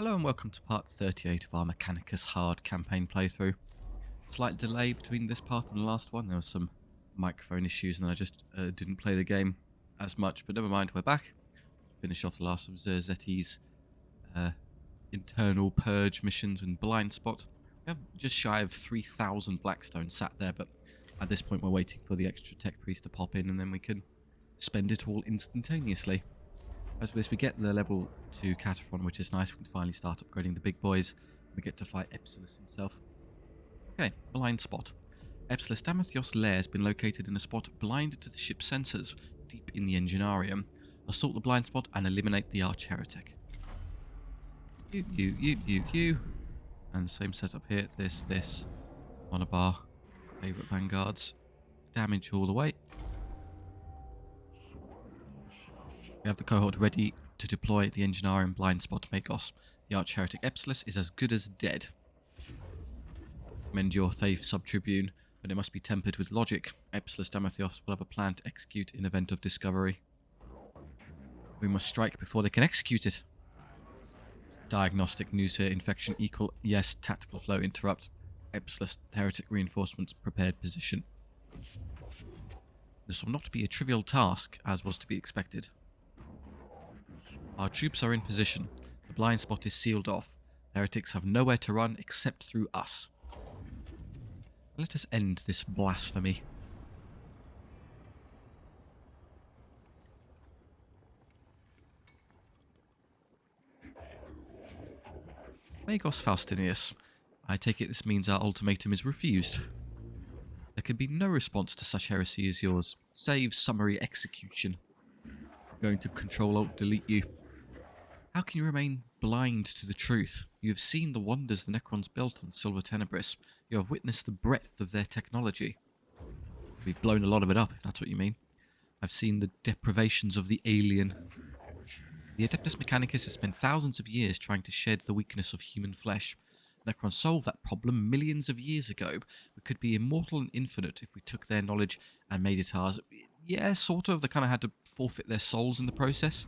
Hello and welcome to part 38 of our Mechanicus hard campaign playthrough. Slight delay between this part and the last one. There were some microphone issues and I just didn't play the game as much, but never mind, we're back. Finish off the last of Zerzetti's internal purge missions in Blind Spot. We have just shy of 3,000 Blackstone sat there, but at this point we're waiting for the extra tech priest to pop in and then we can spend it all instantaneously. As for this, we get the level 2 Cataphrone, which is nice. We can finally start upgrading the big boys. We get to fight Epsilus himself. Okay, blind spot. Epsilus Damathios' lair has been located in a spot blind to the ship's sensors, deep in the enginarium. Assault the blind spot and eliminate the arch heretic. You. And same setup here. This. One of our favourite vanguards. Damage all the way. We have the cohort ready to deploy the enginarium blind spot Magos. The arch heretic Epsilus is as good as dead. Commend your faith, sub-tribune, but it must be tempered with logic. Epsilus Damathios will have a plan to execute in event of discovery. We must strike before they can execute it. Diagnostic news here. Infection equal yes. Tactical flow interrupt. Epsilus heretic reinforcements prepared position. This will not be a trivial task, as was to be expected. Our troops are in position. The blind spot is sealed off. The heretics have nowhere to run except through us. Let us end this blasphemy. Magos Faustinius. I take it this means our ultimatum is refused. There can be no response to such heresy as yours, save summary execution. I'm going to Control-Alt-Delete you. How can you remain blind to the truth? You have seen the wonders the Necrons built on Silver Tenebris. You have witnessed the breadth of their technology. We've blown a lot of it up, if that's what you mean. I've seen the deprivations of the alien. The Adeptus Mechanicus has spent thousands of years trying to shed the weakness of human flesh. Necrons solved that problem millions of years ago. We could be immortal and infinite if we took their knowledge and made it ours. Yeah, sort of. They kind of had to forfeit their souls in the process.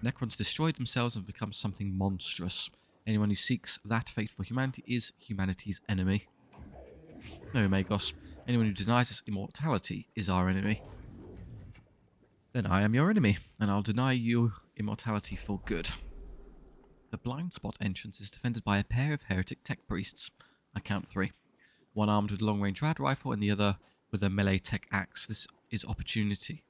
Necrons destroyed themselves and become something monstrous. Anyone who seeks that fate for humanity is humanity's enemy. No, Magos. Anyone who denies us immortality is our enemy. Then I am your enemy, and I'll deny you immortality for good. The blind spot entrance is defended by a pair of heretic tech priests. I count 3. One armed with a long-range rad rifle and the other with a melee tech axe. This is opportunity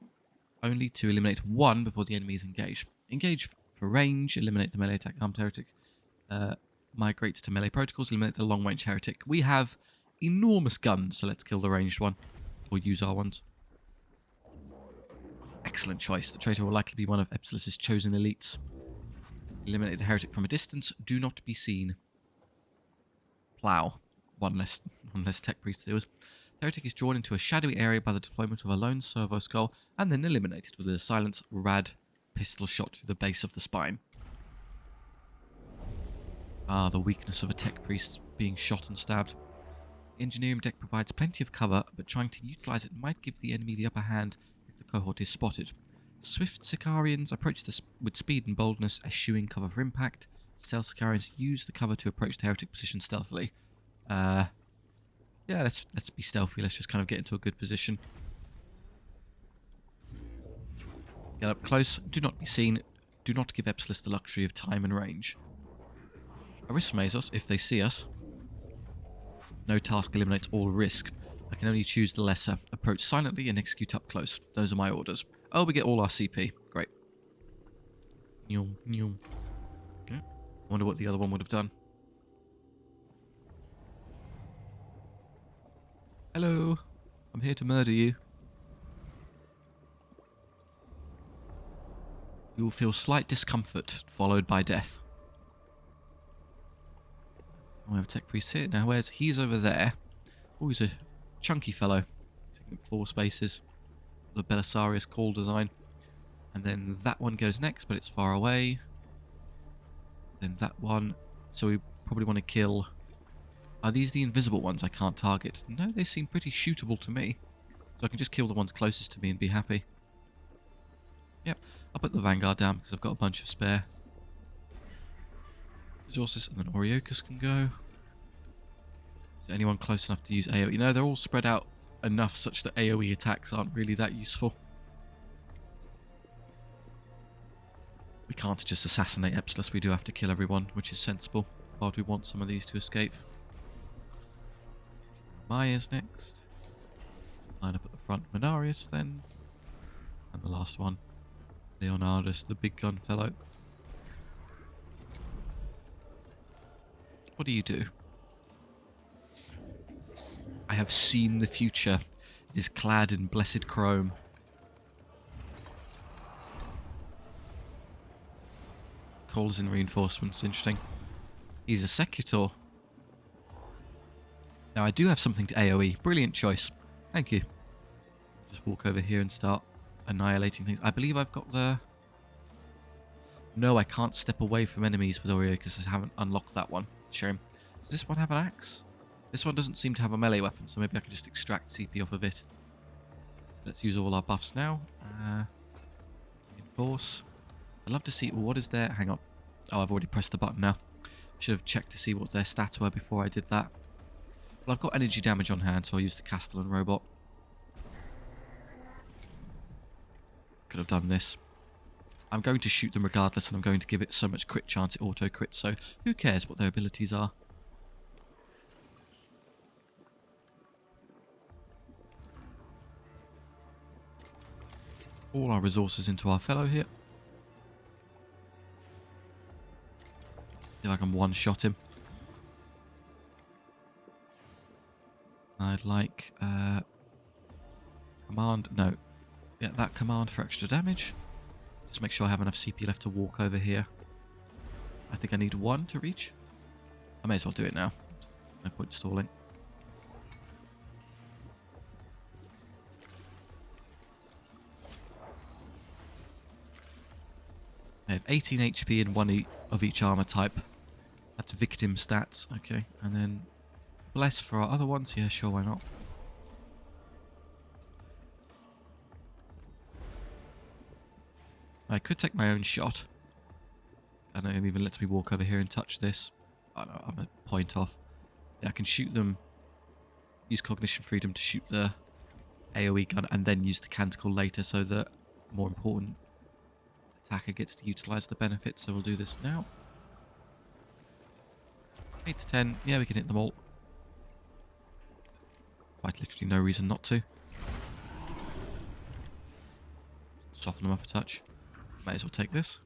only to eliminate one before the enemy is engaged. Engage for range, eliminate the melee attack armed heretic. Migrate to melee protocols, eliminate the long-range heretic. We have enormous guns, so let's kill the ranged one. Or use our ones. Excellent choice. The traitor will likely be one of Epsilus's chosen elites. Eliminate the heretic from a distance. Do not be seen. Plow. One less tech priest to deal with. The heretic is drawn into a shadowy area by the deployment of a lone servo skull and then eliminated with a silence rad pistol shot through the base of the spine. Ah, the weakness of a tech priest being shot and stabbed. The engineering deck provides plenty of cover, but trying to utilize it might give the enemy the upper hand if the cohort is spotted. Swift Sicarians approach this with speed and boldness, eschewing cover for impact. Stealth Sicarians use the cover to approach the heretic position stealthily. Yeah, let's be stealthy. Let's just kind of get into a good position. Get up close. Do not be seen. Do not give Epsilus the luxury of time and range. Arist Mesos if they see us. No task eliminates all risk. I can only choose the lesser. Approach silently and execute up close. Those are my orders. Oh, we get all our CP. Great. Okay. I wonder what the other one would have done. Hello. I'm here to murder you. You will feel slight discomfort, followed by death. Oh, we have a tech priest here. Now, he's over there. Oh, he's a chunky fellow. Taking up 4 spaces. The Belisarius call design. And then that one goes next, but it's far away. Then that one. So we probably want to kill... Are these the invisible ones I can't target? No, they seem pretty shootable to me. So I can just kill the ones closest to me and be happy. Yep. I'll put the Vanguard down because I've got a bunch of spare. resources, and then Oriokus can go. Is there anyone close enough to use AoE? You know, they're all spread out enough such that AoE attacks aren't really that useful. We can't just assassinate Epsilus, we do have to kill everyone, which is sensible. Why would we want some of these to escape? Maya's next. Line up at the front. Minarius then. And the last one. Leonardus, the big gun fellow. What do you do? I have seen the future. It is clad in blessed chrome. Calls in reinforcements. Interesting. He's a Secutor. Now I do have something to AoE. Brilliant choice. Thank you. Just walk over here and start annihilating things. I believe I've got the... No, I can't step away from enemies with Oreo because I haven't unlocked that one. Shame. Does this one have an axe? This one doesn't seem to have a melee weapon, so maybe I can just extract CP off of it. Let's use all our buffs now. Enforce. I'd love to see... Well, what is there? Hang on. Oh, I've already pressed the button now. Should have checked to see what their stats were before I did that. Well, I've got energy damage on hand, so I'll use the Castellan robot. Could have done this. I'm going to shoot them regardless, and I'm going to give it so much crit chance it auto-crits, so who cares what their abilities are? All our resources into our fellow here. See if I can one-shot him. I'd like command, no, yeah, that command for extra damage. Just make sure I have enough CP left to walk over here. I think I need one to reach. I may as well do it now. No point stalling. I have 18 HP and 1 of each armor type. That's victim stats, okay, and then bless for our other ones. Yeah, sure, why not? I could take my own shot. And it even lets me walk over here and touch this. Oh no, I'm a point off. Yeah, I can shoot them. Use cognition freedom to shoot the AoE gun and then use the canticle later so that more important attacker gets to utilise the benefit. So we'll do this now. 8 to 10. Yeah, we can hit them all. Quite literally no reason not to. Soften them up a touch. Might as well take this.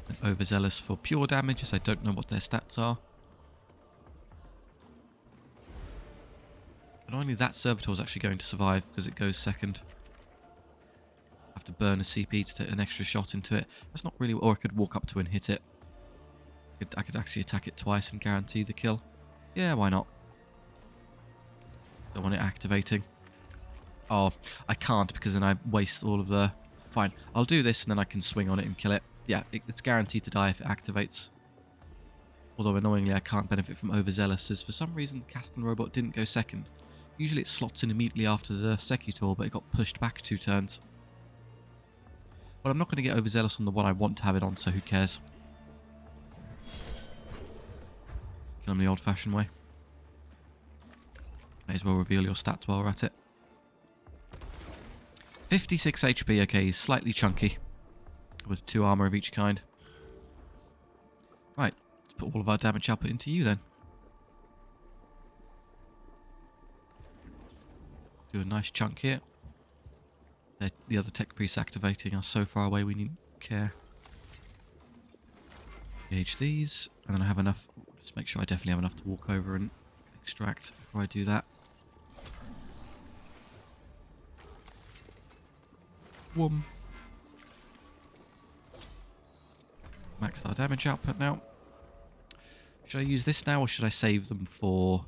And overzealous for pure damage, as I don't know what their stats are. But only that servitor is actually going to survive because it goes second. I have to burn a CP to take an extra shot into it. That's not really... Or I could walk up to and hit it. I could actually attack it twice and guarantee the kill. Yeah, why not? Don't want it activating. Oh, I can't because then I waste all of the... Fine, I'll do this and then I can swing on it and kill it. Yeah, it's guaranteed to die if it activates. Although annoyingly I can't benefit from overzealous, as for some reason the Castellan robot didn't go second. Usually it slots in immediately after the Secutor, but it got pushed back 2 turns. Well, I'm not going to get overzealous on the one I want to have it on, so who cares? Kill him the old-fashioned way. May as well reveal your stats while we're at it. 56 HP, okay, he's slightly chunky. With 2 armor of each kind. Right, let's put all of our damage output into you then. Do a nice chunk here. The other tech priests activating are so far away we needn't care. Gauge these, and then I have enough. Just make sure I definitely have enough to walk over and extract before I do that. Whoom. Max our damage output now. Should I use this now or should I save them for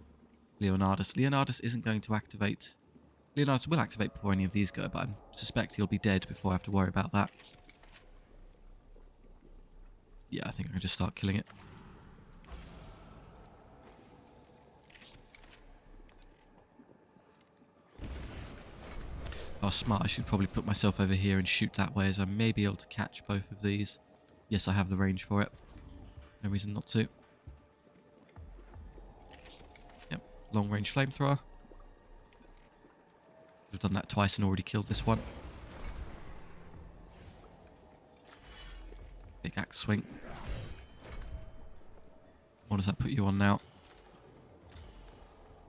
Leonardus? Leonardus isn't going to activate. Leonardus will activate before any of these go, but I suspect he'll be dead before I have to worry about that. Yeah, I think I can just start killing it. Oh, smart. I should probably put myself over here and shoot that way, as I may be able to catch both of these. Yes, I have the range for it. No reason not to. Yep, long range flamethrower. I've done that twice and already killed this one. Big axe swing. What does that put you on now?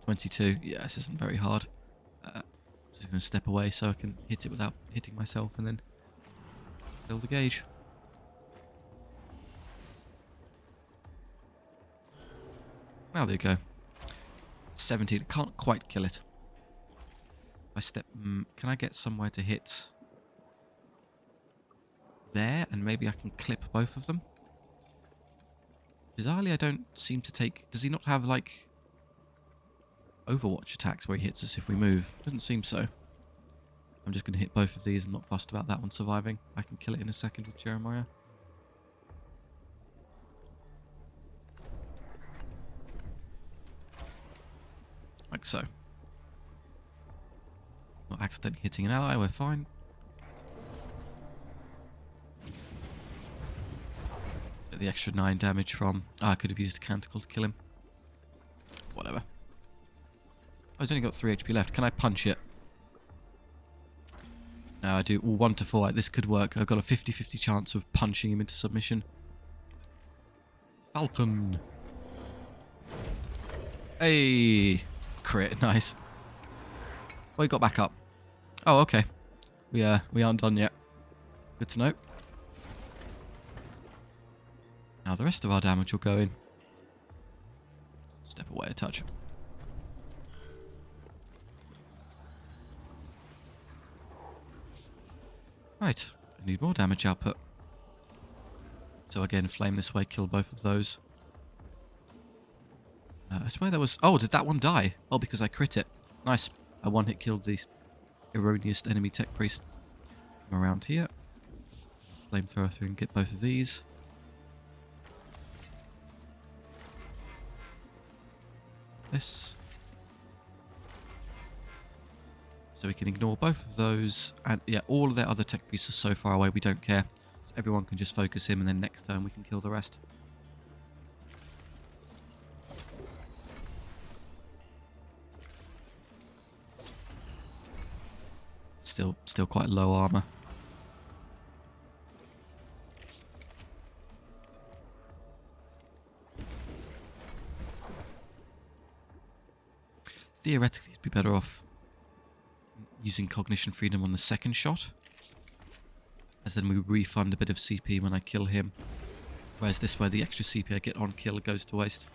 22. Yeah, this isn't very hard. Just going to step away so I can hit it without hitting myself and then fill the gauge. Well, there you go. 17. I can't quite kill it. If I step... can I get somewhere to hit there? And maybe I can clip both of them? Bizarrely, I don't seem to take... Does he not have, like, Overwatch attacks where he hits us if we move? Doesn't seem so. I'm just going to hit both of these. I'm not fussed about that one surviving. I can kill it in a second with Jeremiah. Like so. Not accidentally hitting an ally, we're fine. Get the extra 9 damage from... I could have used a canticle to kill him. Whatever. Oh, he's only got 3 HP left. Can I punch it? No, I do. 1 to 4. This could work. I've got a 50-50 chance of punching him into submission. Falcon. Hey. Crit. Nice. Well, he got back up. Oh, okay. We aren't done yet. Good to know. Now the rest of our damage will go in. Step away a touch. Right, I need more damage output. So again, flame this way, kill both of those. I swear there was... Oh, did that one die? Oh, because I crit it. Nice. I one-hit killed the erroneous enemy tech priest. Come around here. Flamethrower through and get both of these. This. So we can ignore both of those. And yeah, all of their other tech priests are so far away we don't care. So everyone can just focus him and then next turn we can kill the rest. Still quite low armor. Theoretically, it'd be better off using cognition freedom on the second shot, as then we refund a bit of CP when I kill him. Whereas this way, the extra CP I get on kill goes to waste.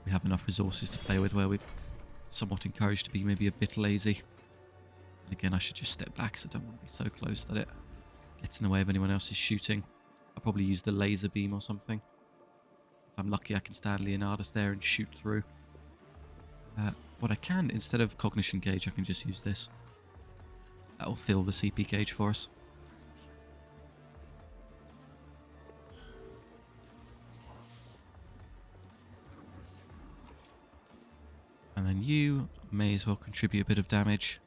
We have enough resources to play with where we're somewhat encouraged to be maybe a bit lazy. And again, I should just step back because I don't want to be so close that it gets in the way of anyone else's shooting. I'll probably use the laser beam or something. If I'm lucky, I can stand Leonardus there and shoot through. What I can, instead of cognition gauge, I can just use this. That will fill the CP gauge for us. And then you may as well contribute a bit of damage.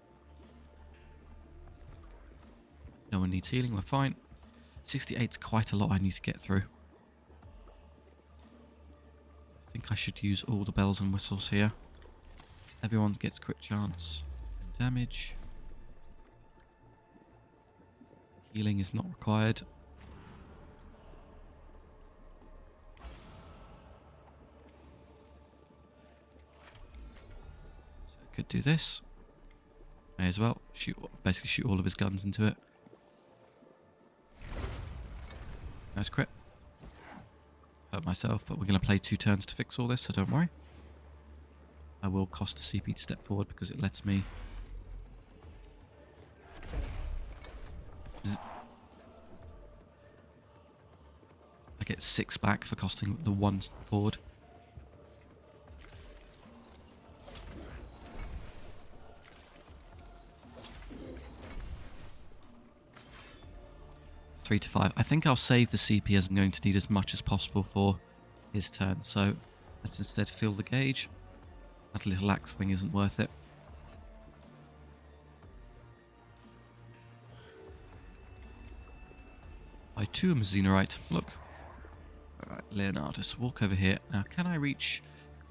No one needs healing, we're fine. 68's quite a lot I need to get through. I think I should use all the bells and whistles here. Everyone gets crit chance and damage. Healing is not required. So I could do this. May as well basically shoot all of his guns into it. Nice crit. Hurt myself, but we're going to play 2 turns to fix all this, so don't worry. I will cost a CP to step forward because it lets me... I get 6 back for costing the 1 forward. Three to 5. I think I'll save the CP as I'm going to need as much as possible for his turn. So let's instead fill the gauge. That little axe swing isn't worth it. I too am a Xenorite. Look. Alright, Leonardus, walk over here. Now, can I reach...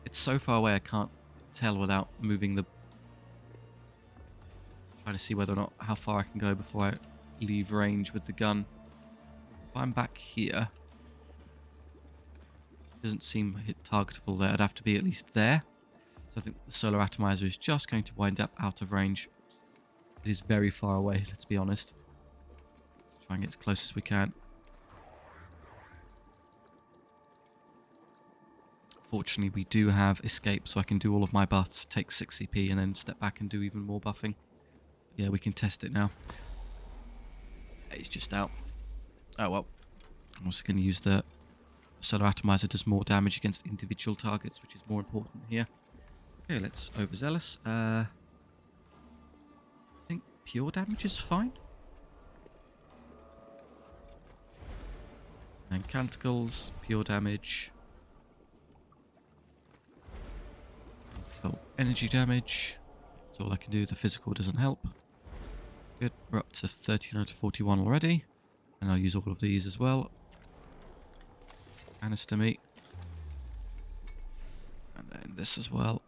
It's so far away I can't tell without moving the... Trying to see whether or not how far I can go before I leave range with the gun. If I'm back here... Doesn't seem hit targetable there. I'd have to be at least there. So I think the solar atomizer is just going to wind up out of range. It is very far away, let's be honest. Let's try and get as close as we can. Fortunately, we do have escape, so I can do all of my buffs, take 6 CP, and then step back and do even more buffing. Yeah, we can test it now. It's just out. Oh well. I'm also going to use the solar atomizer. Does more damage against individual targets, which is more important here. Okay, let's overzealous. I think pure damage is fine. And canticles, pure damage. Energy damage. That's all I can do. The physical doesn't help. Good. We're up to 39 to 41 already. And I'll use all of these as well. Canister meat. And then this as well.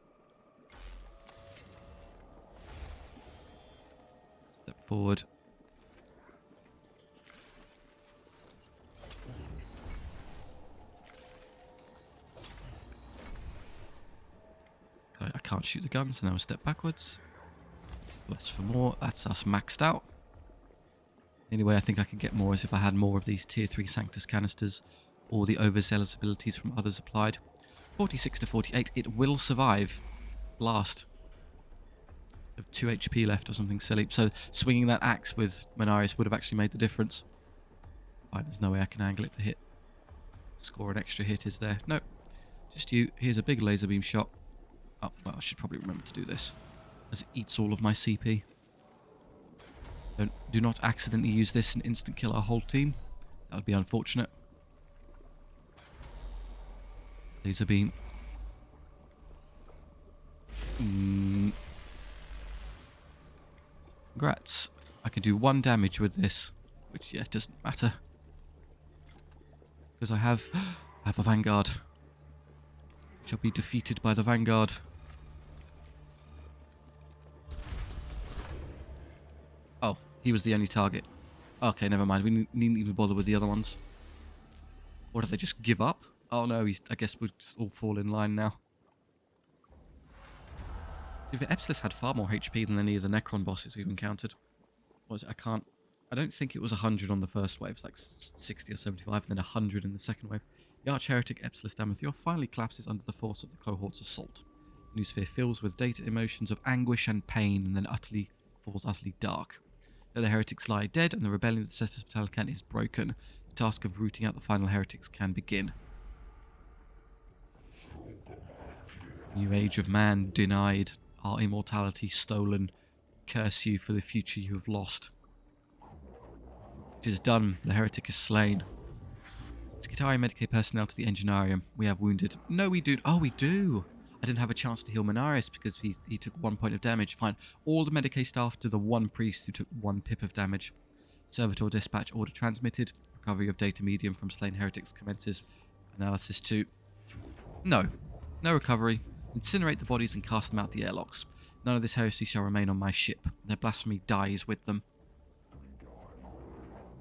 Step forward. I can't shoot the gun, so now we'll step backwards. Less for more. That's us maxed out. The only way I think I could get more is if I had more of these tier 3 Sanctus canisters or the overzealous abilities from others applied. 46 to 48. It will survive. Blast. Have 2 HP left or something silly. So swinging that axe with Mechanicus would have actually made the difference. Fine, there's no way I can angle it to hit. Score an extra hit, is there? No. Just you. Here's a big laser beam shot. Oh, well, I should probably remember to do this, as it eats all of my CP. Do not accidentally use this and instant kill our whole team. That would be unfortunate. Laser beam. Congrats. I can do 1 damage with this, which, yeah, doesn't matter. Because I have a Vanguard. Shall be defeated by the Vanguard. Oh, he was the only target. Okay, never mind. We needn't even bother with the other ones. Or did they just give up? Oh no, I guess we'll just all fall in line now. The Epsilus had far more HP than any of the Necron bosses we've encountered. What was it? I don't think it was 100 on the first wave. It's like 60 or 75, and then 100 in the second wave. The Arch-Heretic Epsilus Damathior finally collapses under the force of the cohort's assault. The new sphere fills with data emotions of anguish and pain, and then falls utterly dark. There the heretics lie dead, and the rebellion of the Caestus Metalican is broken. The task of rooting out the final heretics can begin. New age of man denied, our immortality stolen. Curse you for the future you have lost. It is done. The heretic is slain. Skitari Medicae personnel to the Enginarium. We have wounded. No, we do. Oh, we do. I didn't have a chance to heal Mechanicus because he took 1 point of damage. Fine. All the Medicae staff to the 1 priest who took 1 pip of damage. Servitor dispatch order transmitted. Recovery of data medium from slain heretics commences. Analysis 2. No. No recovery. Incinerate the bodies and cast them out the airlocks. None of this heresy shall remain on my ship. Their blasphemy dies with them.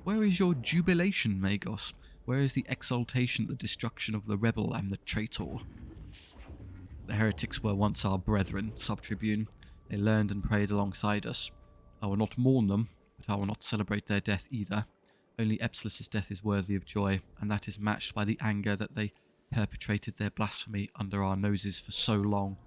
Where is your jubilation, Magos? Where is the exaltation, the destruction of the rebel and the traitor? The heretics were once our brethren, Sub-Tribune. They learned and prayed alongside us. I will not mourn them, but I will not celebrate their death either. Only Epsilus's death is worthy of joy, and that is matched by the anger that they perpetrated their blasphemy under our noses for so long.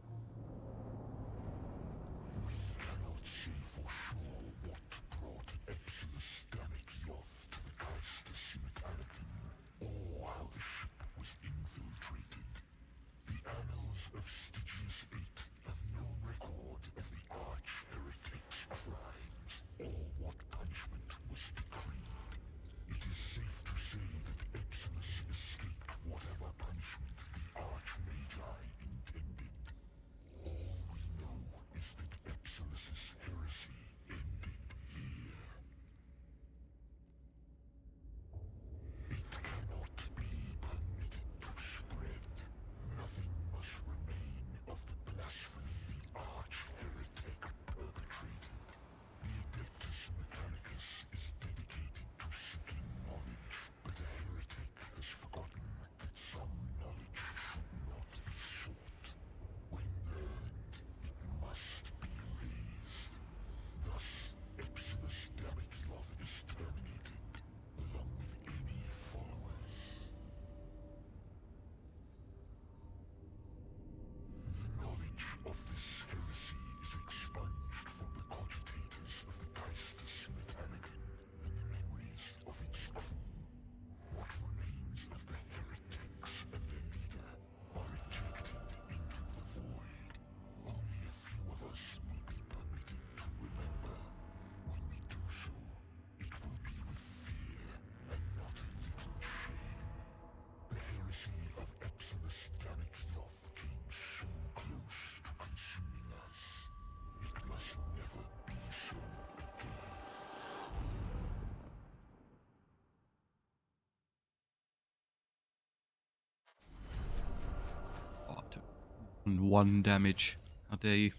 And 1 damage. How dare you?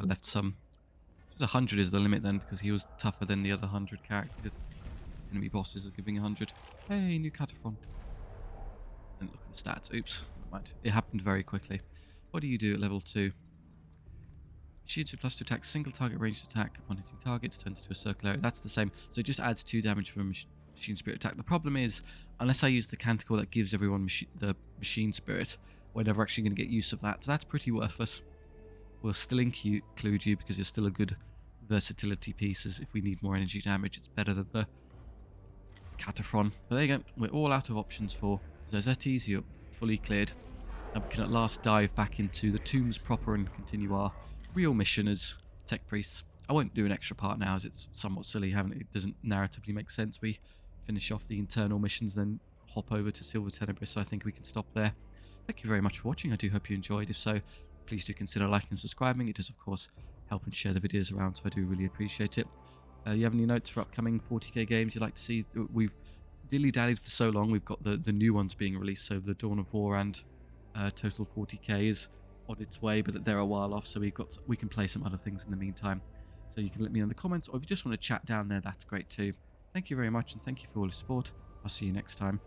Left some. 100 is the limit then, because he was tougher than the other 100 characters. Enemy bosses are giving 100. Hey, new Cataphrone. And look at the stats. Oops. Never mind. It happened very quickly. What do you do at level 2? Shoots with +2 attack, single target ranged attack upon hitting targets, turns to a circle area. That's the same. So it just adds 2 damage from machine spirit attack. The problem is, unless I use the canticle that gives everyone the machine spirit, we're never actually going to get use of that. So that's pretty worthless. We'll still include you because you're still a good versatility piece. As if we need more energy damage, it's better than the Cataphrone. But there you go. We're all out of options for Zezetes. You're fully cleared. And we can at last dive back into the tombs proper and continue our real mission as tech priests. I won't do an extra part now as it's somewhat silly. It doesn't narratively make sense. We finish off the internal missions, then hop over to Silver Tenebris. So I think we can stop there. Thank you very much for watching. I do hope you enjoyed. If so, please do consider liking and subscribing. It does, of course, help and share the videos around, so I do really appreciate it. You have any notes for upcoming 40k games you'd like to see? We've dilly-dallied for so long. We've got the new ones being released, so the Dawn of War and Total 40k is on its way, but they're a while off, so we can play some other things in the meantime. So you can let me know in the comments, or if you just want to chat down there, that's great too. Thank you very much, and thank you for all your support. I'll see you next time.